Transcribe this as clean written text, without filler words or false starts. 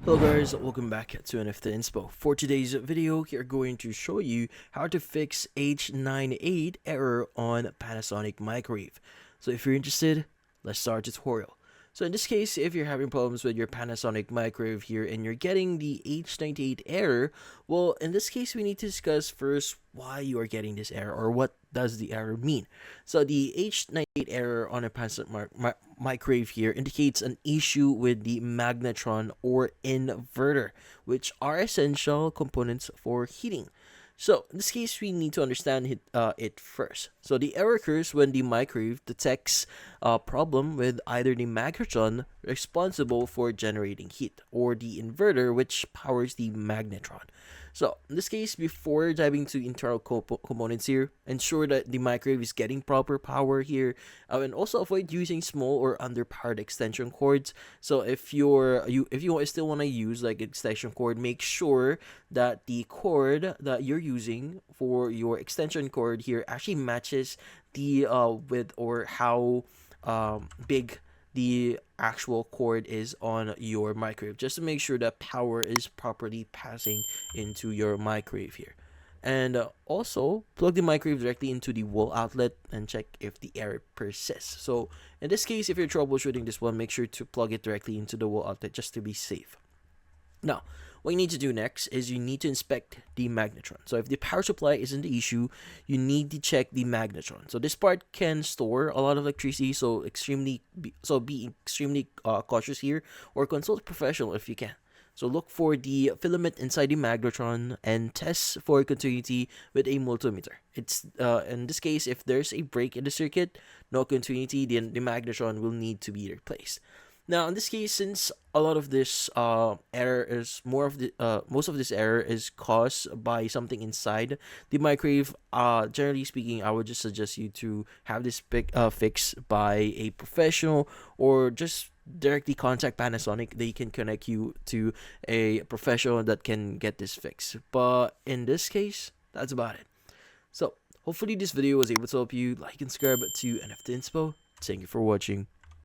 Hello guys, welcome back to NFT Inspo. For today's video, we are going to show you how to fix H98 error on Panasonic microwave. So if you're interested, let's start the tutorial. So in this case, if you're having problems with your Panasonic microwave here and you're getting the H98 error, well, in this case, we need to discuss first why you are getting this error or what does the error mean. So the H98 error on a Panasonic microwave here indicates an issue with the magnetron or inverter, which are essential components for heating. So in this case, we need to understand it first. So the error occurs when the microwave detects a problem with either the magnetron responsible for generating heat or the inverter which powers the magnetron. So in this case, before diving to internal components here, ensure that the microwave is getting proper power here, and also avoid using small or underpowered extension cords. So if you still want to use like extension cord, make sure that the cord that you're using for your extension cord here actually matches the width or how big the actual cord is on your microwave, just to make sure that power is properly passing into your microwave here. And also plug the microwave directly into the wall outlet and check if the error persists. So in this case, if you're troubleshooting this one, make sure to plug it directly into the wall outlet just to be safe. Now, what you need to do next is you need to inspect the magnetron. So if the power supply isn't the issue, you need to check the magnetron. So this part can store a lot of electricity, so be extremely cautious here, or consult a professional if you can. So look for the filament inside the magnetron and test for continuity with a multimeter. It's in this case, if there's a break in the circuit, no continuity, then the magnetron will need to be replaced. Now, in this case, since a lot of this error is most of this error is caused by something inside the microwave, generally speaking, I would just suggest you to have this fixed by a professional, or just directly contact Panasonic. They can connect you to a professional that can get this fixed. But in this case, that's about it. So hopefully this video was able to help you. Like and subscribe to NFT Inspo. Thank you for watching.